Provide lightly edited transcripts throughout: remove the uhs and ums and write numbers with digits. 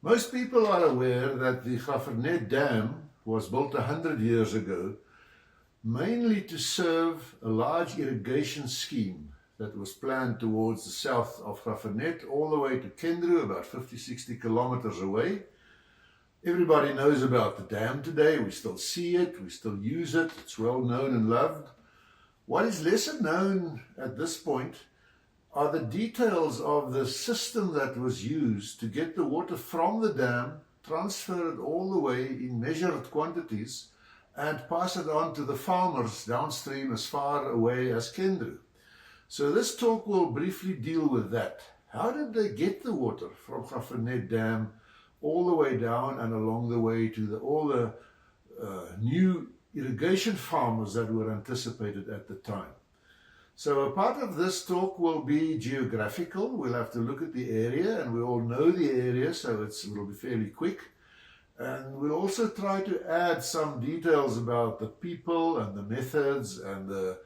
Most people are aware that the Graaff-Reinet Dam was built 100 years ago, mainly to serve a large irrigation scheme that was planned towards the south of Graaff-Reinet all the way to Kendrew, about 50-60 kilometers away. Everybody knows about the dam today. We still see it, we still use it, it's well known and loved. What is lesser known at this point are the details of the system that was used to get the water from the dam, transfer it all the way in measured quantities, and pass it on to the farmers downstream as far away as Kendrew. So this talk will briefly deal with that. How did they get the water from Graaff-Reinet Dam all the way down and along the way to all the new irrigation farmers that were anticipated at the time? So a part of this talk will be geographical. We'll have to look at the area, and we all know the area, so it will be fairly quick. And we'll also try to add some details about the people and the methods and the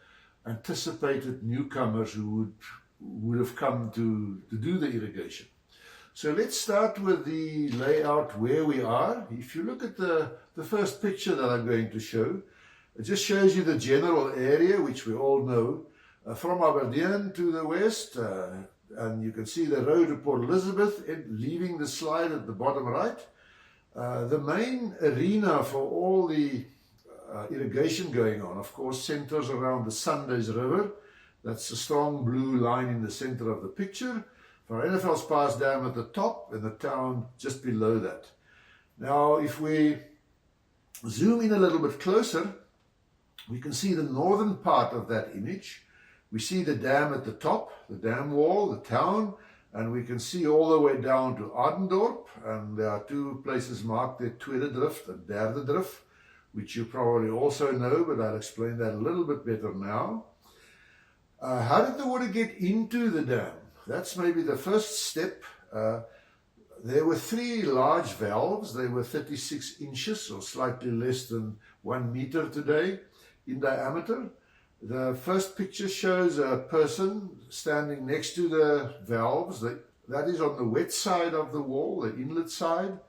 anticipated newcomers who would have come to do the irrigation. So let's start with the layout where we are. If you look at the first picture that I'm going to show, it just shows you the general area, which we all know. From Aberdeen to the west, and you can see the road to Port Elizabeth leaving the slide at the bottom right. The main arena for all the irrigation going on, of course, centers around the Sundays River. That's the strong blue line in the center of the picture. Vereenigings Dam at the top and the town just below that. Now, if we zoom in a little bit closer, we can see the northern part of that image. We see the dam at the top, the dam wall, the town, and we can see all the way down to Adendorp, and there are two places marked there, Tweede Drift and Derde Drift, which you probably also know, but I'll explain that a little bit better now. How did the water get into the dam? That's maybe the first step. There were three large valves. They were 36 inches, or slightly less than 1 meter today in diameter. The first picture shows a person standing next to the valves. That is on the wet side of the wall, the inlet side.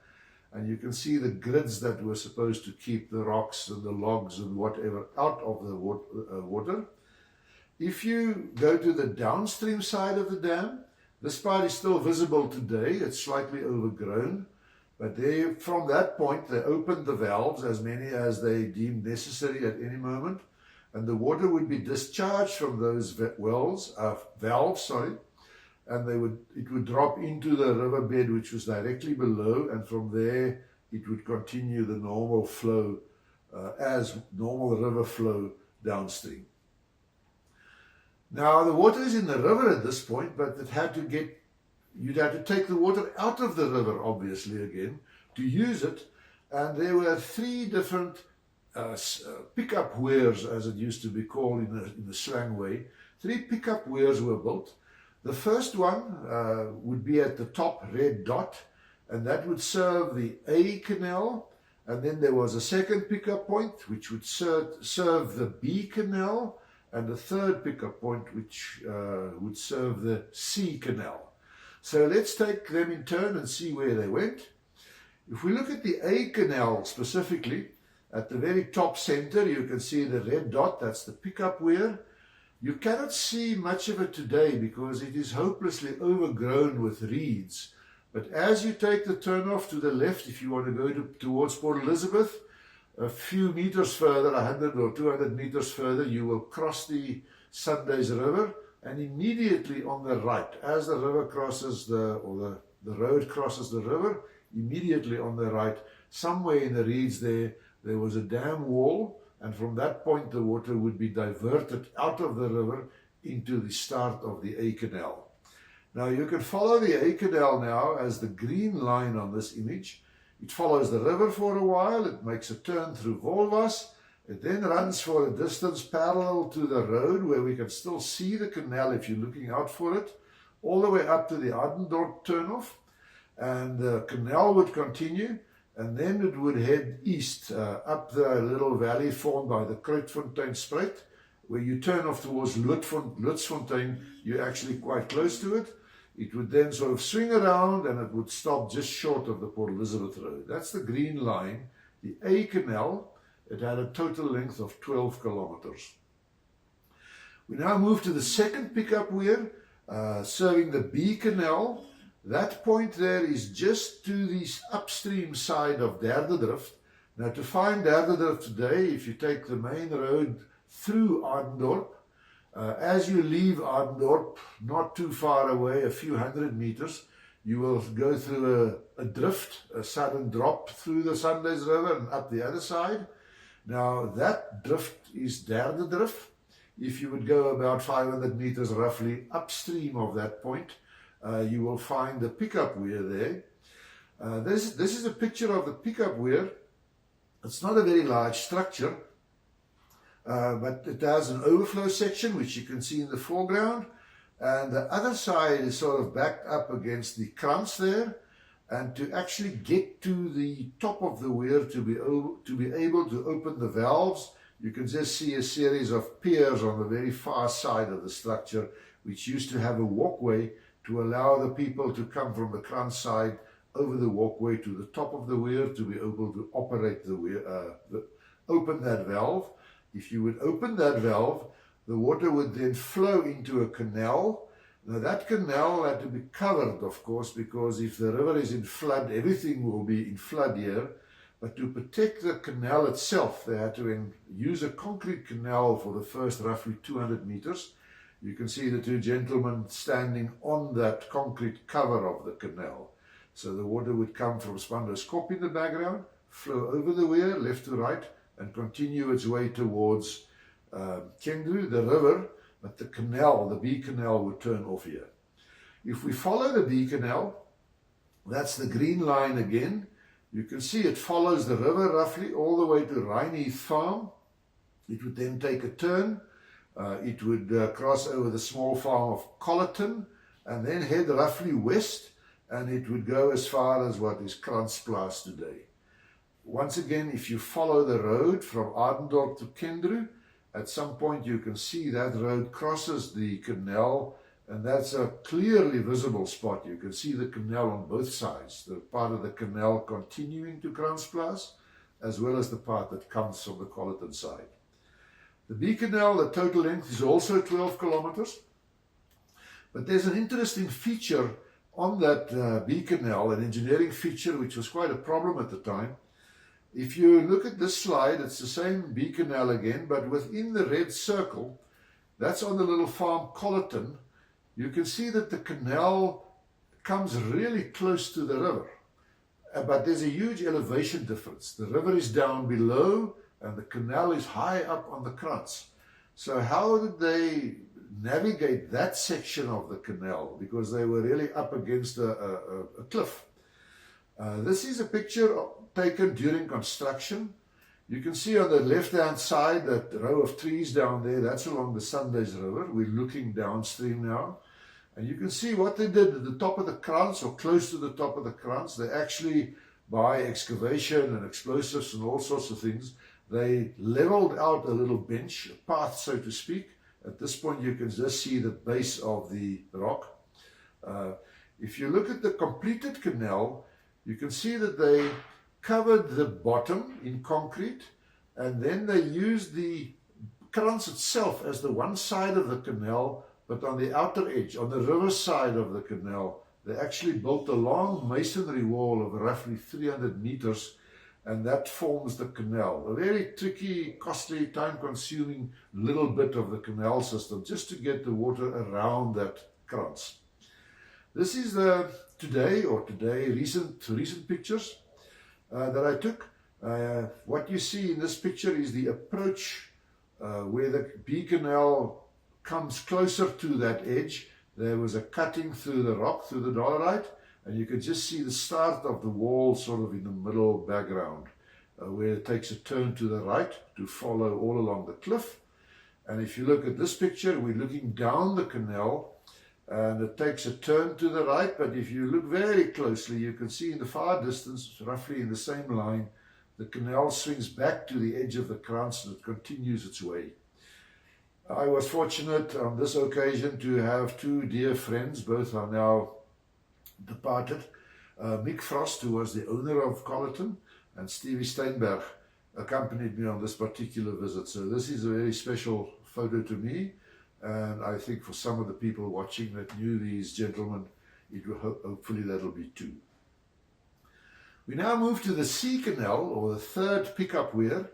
And you can see the grids that were supposed to keep the rocks and the logs and whatever out of the water. If you go to the downstream side of the dam, this part is still visible today. It's slightly overgrown. But from that point, they opened the valves, as many as they deemed necessary at any moment. And the water would be discharged from those valves, and it would drop into the riverbed, which was directly below, and from there it would continue the normal flow as normal river flow downstream. Now the water is in the river at this point, but you'd have to take the water out of the river, obviously, again, to use it, and there were three different pickup weirs, as it used to be called in the slang way. Three pickup weirs were built. The first one would be at the top red dot, and that would serve the A canal. And then there was a second pickup point, which would serve the B canal, and a third pickup point, which would serve the C canal. So let's take them in turn and see where they went. If we look at the A canal specifically, at the very top center, you can see the red dot. That's the pickup weir. You cannot see much of it today because it is hopelessly overgrown with reeds. But as you take the turnoff to the left, if you want to go towards Port Elizabeth, a few meters further, 100 or 200 meters further, you will cross the Sundays River, and immediately on the right, as the river crosses the road crosses the river, immediately on the right, somewhere in the reeds there was a dam wall, and from that point the water would be diverted out of the river into the start of the A canal. Now you can follow the A canal now as the green line on this image. It follows the river for a while, it makes a turn through Wolwas, it then runs for a distance parallel to the road where we can still see the canal if you're looking out for it, all the way up to the Adendorp turnoff, and the canal would continue. And then it would head east up the little valley formed by the Kruitfonteinspruit, where you turn off towards Loodsfontein. You're actually quite close to it. It would then sort of swing around and it would stop just short of the Port Elizabeth Road. That's the green line, the A Canal. It had a total length of 12 kilometers. We now move to the second pickup weir, serving the B Canal. That point there is just to the upstream side of Derdendrift. Now, to find Derdendrift today, if you take the main road through Adendorp, as you leave Adendorp, not too far away, a few hundred meters, you will go through a drift, a sudden drop through the Sundays River and up the other side. Now, that drift is Derdendrift. If you would go about 500 meters roughly upstream of that point, you will find the pickup weir there. This is a picture of the pickup weir. It's not a very large structure, but it has an overflow section, which you can see in the foreground. And the other side is sort of backed up against the krantz there. And to actually get to the top of the weir, to be able to open the valves, you can just see a series of piers on the very far side of the structure, which used to have a walkway to allow the people to come from the krantz side over the walkway to the top of the weir to be able to operate the weir, open that valve. If you would open that valve, the water would then flow into a canal. Now that canal had to be covered, of course, because if the river is in flood, everything will be in flood here. But to protect the canal itself, they had to use a concrete canal for the first roughly 200 meters. You can see the two gentlemen standing on that concrete cover of the canal. So the water would come from Spanderskop in the background, flow over the weir, left to right, and continue its way towards Kendru, the river, but the canal, the B Canal, would turn off here. If we follow the B Canal, that's the green line again. You can see it follows the river roughly all the way to Rhineheath Farm. It would then take a turn. It would cross over the small farm of Colleton and then head roughly west, and it would go as far as what is Kranzplaas today. Once again, if you follow the road from Adendorp to Kendru, at some point you can see that road crosses the canal, and that's a clearly visible spot. You can see the canal on both sides, the part of the canal continuing to Kranzplaas, as well as the part that comes from the Colleton side. The B Canal, the total length is also 12 kilometers, but there's an interesting feature on that B Canal, an engineering feature which was quite a problem at the time. If you look at this slide, it's the same B Canal again, but within the red circle, that's on the little farm Colleton. You can see that the canal comes really close to the river, but there's a huge elevation difference. The river is down below and the canal is high up on the krantz. So how did they navigate that section of the canal? Because they were really up against a cliff. This is a picture taken during construction. You can see on the left-hand side that row of trees down there, that's along the Sundays River. We're looking downstream now. And you can see what they did at the top of the krantz, or close to the top of the krantz. They actually, by excavation and explosives and all sorts of things, they leveled out a little bench, a path, so to speak. At this point, you can just see the base of the rock. If you look at the completed canal, you can see that they covered the bottom in concrete, and then they used the krantz itself as the one side of the canal, but on the outer edge, on the river side of the canal, they actually built a long masonry wall of roughly 300 meters, and that forms the canal. A very tricky, costly, time-consuming little bit of the canal system just to get the water around that krantz. This is the recent pictures that I took. What you see in this picture is the approach where the B Canal comes closer to that edge. There was a cutting through the rock, through the dolerite, and you can just see the start of the wall sort of in the middle background, where it takes a turn to the right to follow all along the cliff. And if you look at this picture, we're looking down the canal, and it takes a turn to the right, but if you look very closely, you can see in the far distance, roughly in the same line, the canal swings back to the edge of the krantz and it continues its way. I was fortunate on this occasion to have two dear friends, both are now departed. Mick Frost, who was the owner of Colleton, and Stevie Steinberg accompanied me on this particular visit. So this is a very special photo to me, and I think for some of the people watching that knew these gentlemen, it will hopefully that'll be too. We now move to the sea canal, or the third pickup weir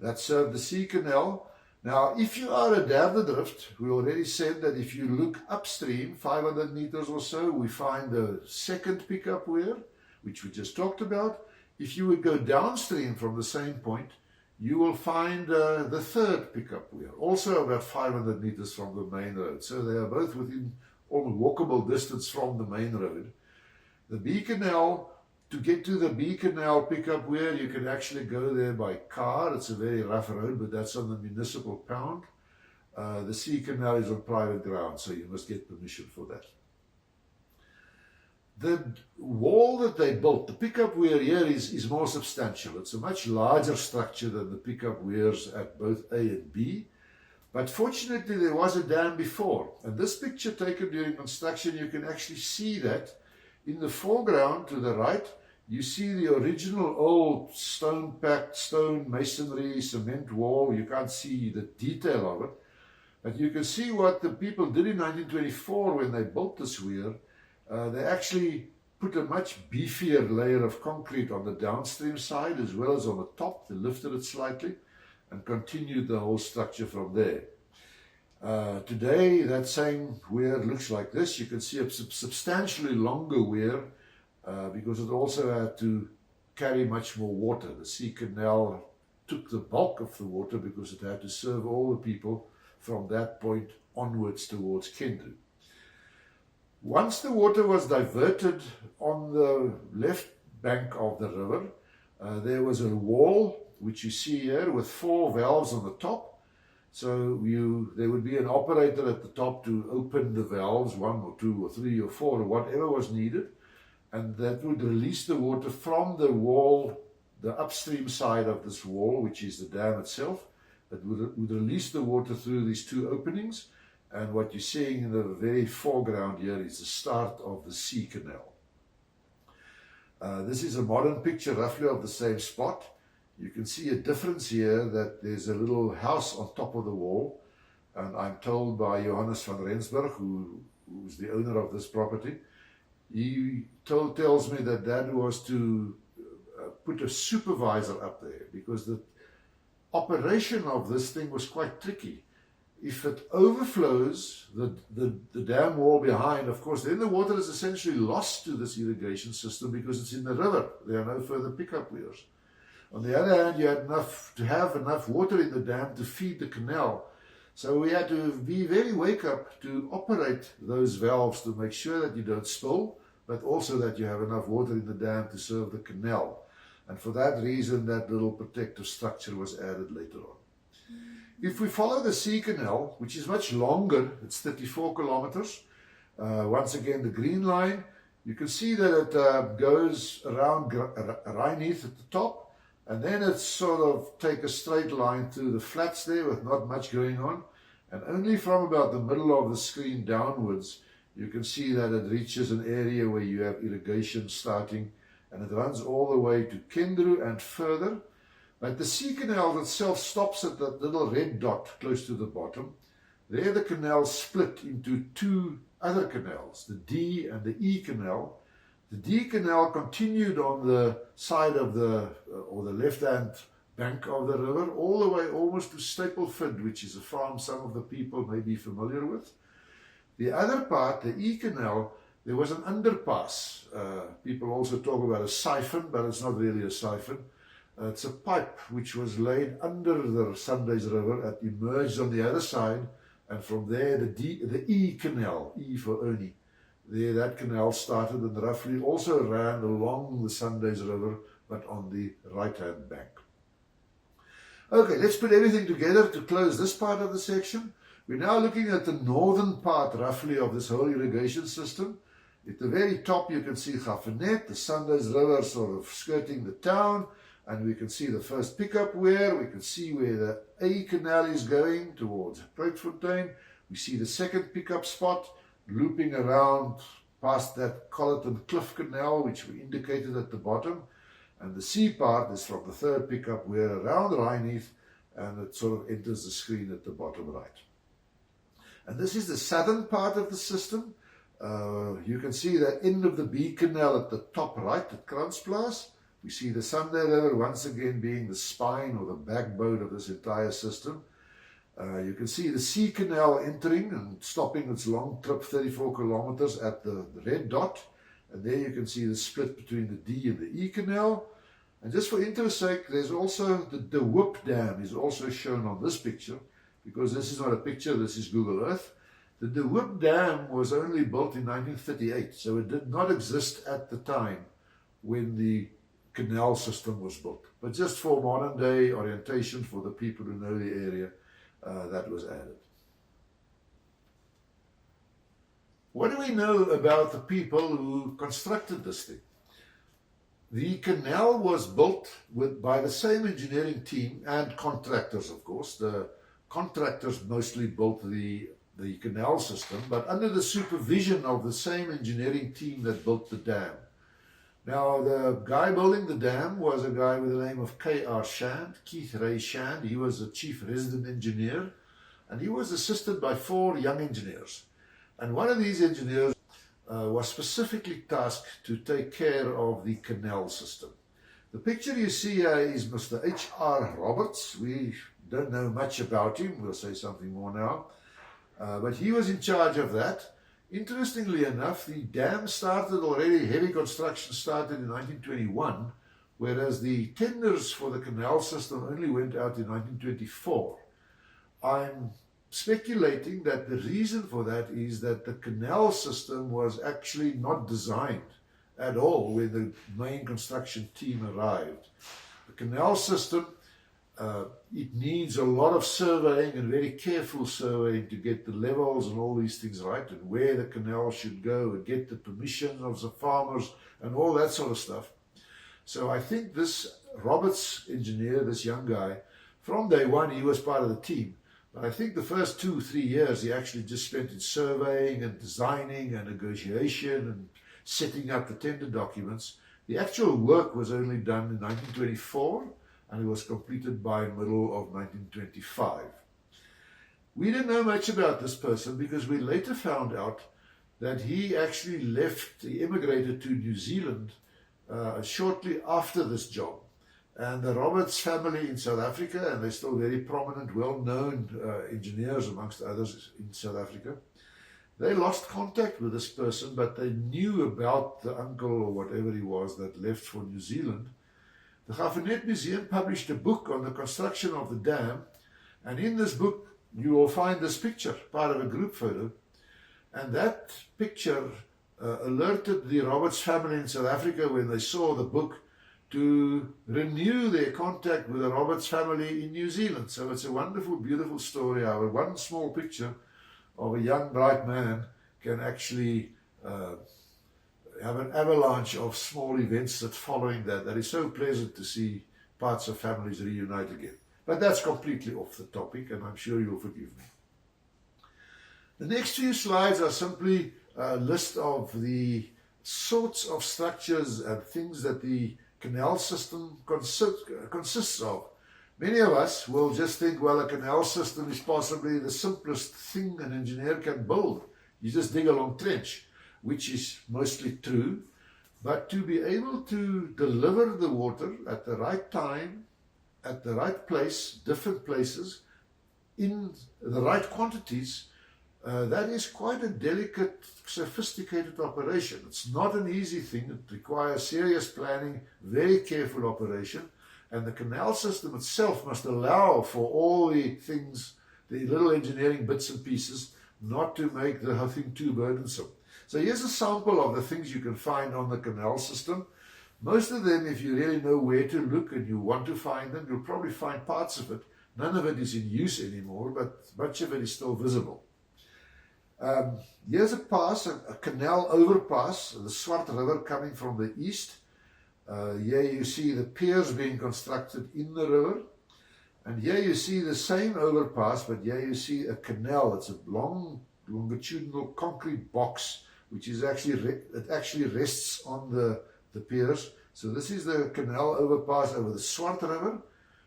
that served the sea canal. Now, if you are at Derdendrift, we already said that if you look upstream, 500 meters or so, we find the second pickup weir, which we just talked about. If you would go downstream from the same point, you will find the third pickup weir, also about 500 meters from the main road. So they are both within almost walkable distance from the main road. The B Canal, to get to the B Canal pickup weir, you can actually go there by car. It's a very rough road, but that's on the municipal pound. The C Canal is on private ground, so you must get permission for that. The wall that they built, the pickup weir here is more substantial. It's a much larger structure than the pickup weirs at both A and B. But fortunately, there was a dam before. And this picture taken during construction, you can actually see that in the foreground to the right, you see the original old stone-packed, stone masonry, cement wall. You can't see the detail of it. But you can see what the people did in 1924 when they built this weir. They actually put a much beefier layer of concrete on the downstream side as well as on the top. They lifted it slightly and continued the whole structure from there. Today, that same weir looks like this. You can see a substantially longer weir because it also had to carry much more water. The sea canal took the bulk of the water because it had to serve all the people from that point onwards towards Kendru. Once the water was diverted on the left bank of the river, there was a wall, which you see here, with 4 valves on the top. So there would be an operator at the top to open the valves, 1 or 2 or 3 or 4 or whatever was needed, and that would release the water from the wall, the upstream side of this wall, which is the dam itself, that would release the water through these 2 openings. And what you're seeing in the very foreground here is the start of the sea canal. This is a modern picture roughly of the same spot. You can see a difference here, that there's a little house on top of the wall, and I'm told by Johannes van Rensburg, who's the owner of this property, he tells me that was to put a supervisor up there, because the operation of this thing was quite tricky. If it overflows the dam wall behind, of course, then the water is essentially lost to this irrigation system because it's in the river. There are no further pickup weirs. On the other hand, you had to have enough water in the dam to feed the canal. So we had to be very wake up to operate those valves to make sure that you don't spill, but also that you have enough water in the dam to serve the canal. And for that reason, that little protective structure was added later on. If we follow the sea canal, which is much longer, it's 34 kilometers, once again the green line, you can see that it goes around Rheinheath at the top, and then it's sort of take a straight line through the flats there with not much going on, and only from about the middle of the screen downwards, you can see that it reaches an area where you have irrigation starting, and it runs all the way to Kendru and further. But the sea canal itself stops at that little red dot close to the bottom. There the canal split into 2 other canals, the D and the E canal. The D canal continued on the side of or the left-hand bank of the river, all the way almost to Stapleford, which is a farm some of the people may be familiar with. The other part, the E canal, there was an underpass. People also talk about a siphon, but it's not really a siphon. It's a pipe which was laid under the Sundays River and emerged on the other side, and from there the E canal, E for Ernie, there that canal started and roughly also ran along the Sundays River, but on the right-hand bank. Okay, let's put everything together to close this part of the section. We're now looking at the northern part roughly of this whole irrigation system. At the very top you can see Gaffernet, the Sundays River sort of skirting the town. and we can see the first pickup weir. We can see where the A canal is going towards Grootfontein. We see the second pickup spot looping around past that Colleton Cliff Canal, which we indicated at the bottom. And the C part is from the third pickup weir around Rhineheath, and it sort of enters the screen at the bottom right. And this is the southern part of the system. You can see the end of the B canal at the top right at Kranzplaas. We see the Sunday River once again being the spine or the backbone of this entire system. You can see the C canal entering and stopping its long trip, 34 kilometers, at the red dot. And there you can see the split between the D and the E canal. And just for interest's sake, there's also the De Hoop Dam is also shown on this picture, because this is not a picture, this is Google Earth. The De Hoop Dam was only built in 1938, so it did not exist at the time when the canal system was built. But just for modern day orientation for the people who know the area, that was added. What do we know about the people who constructed this thing? The canal was built by the same engineering team and contractors, of course. The contractors mostly built the canal system, but under the supervision of the same engineering team that built the dam. Now, the guy building the dam was a guy with the name of K.R. Shand, Keith Ray Shand. He was the chief resident engineer, and he was assisted by 4 young engineers. And one of these engineers was specifically tasked to take care of the canal system. The picture you see here is Mr. H.R. Roberts. We don't know much about him. We'll say something more now. But he was in charge of that. Interestingly enough, the dam started already, heavy construction started in 1921, whereas the tenders for the canal system only went out in 1924. I'm speculating that the reason for that is that the canal system was actually not designed at all when the main construction team arrived. The canal system, it needs a lot of surveying and very careful surveying to get the levels and all these things right, and where the canal should go, and get the permission of the farmers and all that sort of stuff. So I think this Roberts engineer, this young guy, from day one he was part of the team. But I think the first 2-3 years he actually just spent in surveying and designing and negotiation and setting up the tender documents. The actual work was only done in 1924, and it was completed by middle of 1925. We didn't know much about this person because we later found out that he actually left, he immigrated to New Zealand shortly after this job. And the Roberts family in South Africa, and they're still very prominent, well-known engineers amongst others in South Africa, they lost contact with this person, but they knew about the uncle or whatever he was that left for New Zealand. The Graaff-Reinet Museum published a book on the construction of the dam, and in this book you will find this picture, part of a group photo, and that picture alerted the Roberts family in South Africa when they saw the book to renew their contact with the Roberts family in New Zealand. So it's a wonderful, beautiful story how one small picture of a young, bright man can actually have an avalanche of small events that following that. That is so pleasant to see parts of families reunite again. But that's completely off the topic, and I'm sure you'll forgive me. The next few slides are simply a list of the sorts of structures and things that the canal system consists of. Many of us will just think, well, a canal system is possibly the simplest thing an engineer can build. You just dig a long trench, which is mostly true. But to be able to deliver the water at the right time, at the right place, different places, in the right quantities, that is quite a delicate, sophisticated operation. It's not an easy thing. It requires serious planning, very careful operation, and the canal system itself must allow for all the things, the little engineering bits and pieces, not to make the whole thing too burdensome. So here's a sample of the things you can find on the canal system. Most of them, if you really know where to look and you want to find them, you'll probably find parts of it. None of it is in use anymore, but much of it is still visible. Here's a pass, a canal overpass, the Swart River coming from the east. Here you see the piers being constructed in the river. And here you see the same overpass, but here you see a canal. It's a long, longitudinal concrete box, which is actually rests on the piers. So this is the canal overpass over the Swart River,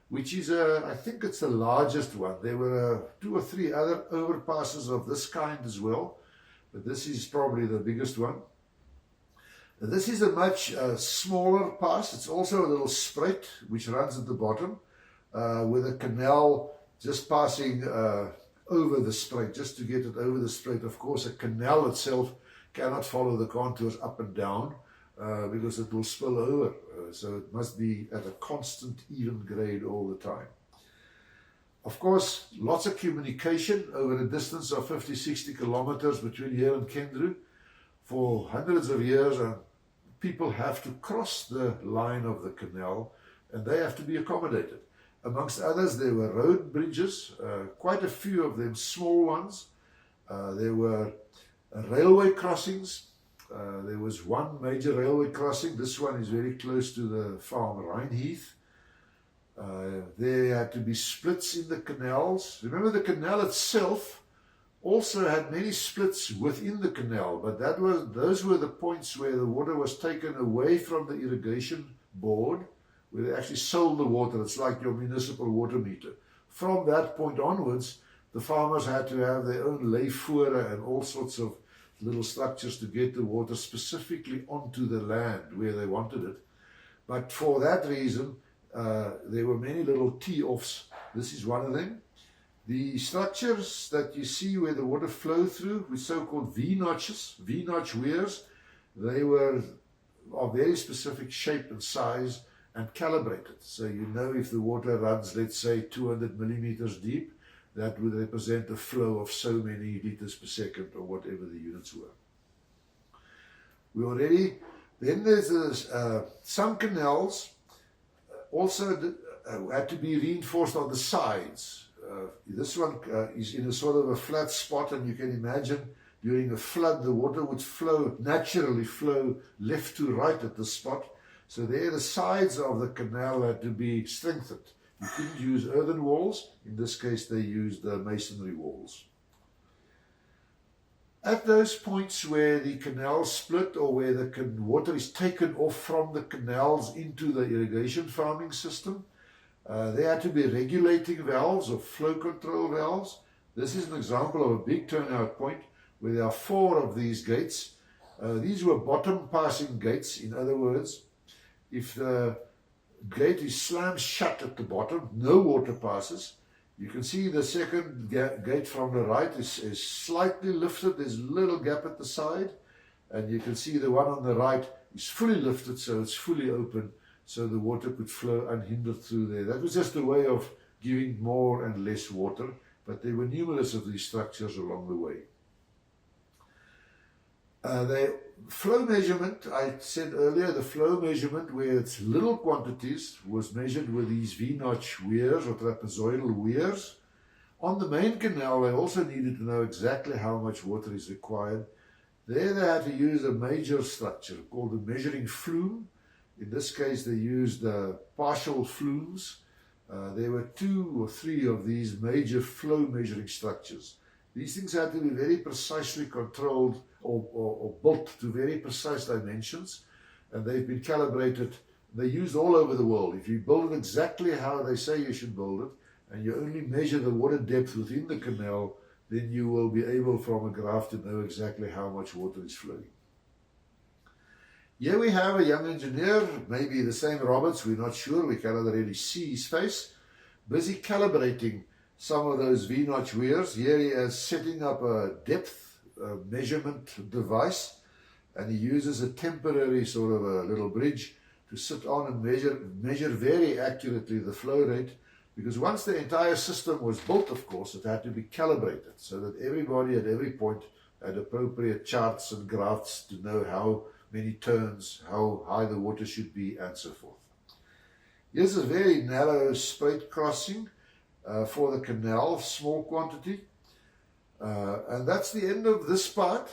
which is, I think it's the largest one. There were 2 or 3 other overpasses of this kind as well, but this is probably the biggest one. This is a much smaller pass. It's also a little spruit which runs at the bottom, with a canal just passing over the spruit, just to get it over the spruit. Of course, a canal itself cannot follow the contours up and down because it will spill over. So it must be at a constant, even grade all the time. Of course, lots of communication over a distance of 50, 60 kilometers between here and Kendru. For hundreds of years, people have to cross the line of the canal, and they have to be accommodated. Amongst others, there were road bridges, quite a few of them small ones. There were railway crossings. There was one major railway crossing. This one is very close to the farm Rheinheath. There had to be splits in the canals. Remember, the canal itself also had many splits within the canal, but those were the points where the water was taken away from the irrigation board, where they actually sold the water. It's like your municipal water meter. From that point onwards, the farmers had to have their own leifvoere and all sorts of little structures to get the water specifically onto the land where they wanted it. But for that reason, there were many little tee-offs. This is one of them. The structures that you see where the water flowed through with so-called V-notches, V-notch weirs, they were of very specific shape and size and calibrated. So you know if the water runs, let's say, 200 millimeters deep, that would represent a flow of so many liters per second or whatever the units were. Then there's some canals also had to be reinforced on the sides. This one is in a sort of a flat spot, and you can imagine during a flood the water would naturally flow left to right at the spot. So there the sides of the canal had to be strengthened. You couldn't use earthen walls. In this case, they used masonry walls. At those points where the canal split or where the water is taken off from the canals into the irrigation farming system, there had to be regulating valves or flow control valves. This is an example of a big turnout point where there are 4 of these gates. These were bottom passing gates. In other words, if the gate is slammed shut at the bottom, no water passes. You can see the second gate from the right is slightly lifted. There's a little gap at the side. And you can see the one on the right is fully lifted, so it's fully open, so the water could flow unhindered through there. That was just a way of giving more and less water, but there were numerous of these structures along the way. The flow measurement, I said earlier, the flow measurement where it's little quantities was measured with these V-notch weirs or trapezoidal weirs. On the main canal, they also needed to know exactly how much water is required. There they had to use a major structure called the measuring flume. In this case, they used partial flumes. There were 2 or 3 of these major flow measuring structures. These things had to be very precisely controlled or built to very precise dimensions, and they've been calibrated. They're used all over the world. If you build it exactly how they say you should build it, and you only measure the water depth within the canal, then you will be able from a graph to know exactly how much water is flowing. Here we have a young engineer, maybe the same Roberts, we're not sure, we cannot really see his face, busy calibrating some of those V-notch weirs. Here he is setting up a depth measurement device, and he uses a temporary sort of a little bridge to sit on and measure very accurately the flow rate, because once the entire system was built, of course, it had to be calibrated so that everybody at every point had appropriate charts and graphs to know how many turns, how high the water should be, and so forth. Here's a very narrow spruit crossing for the canal, small quantity. And that's the end of this part.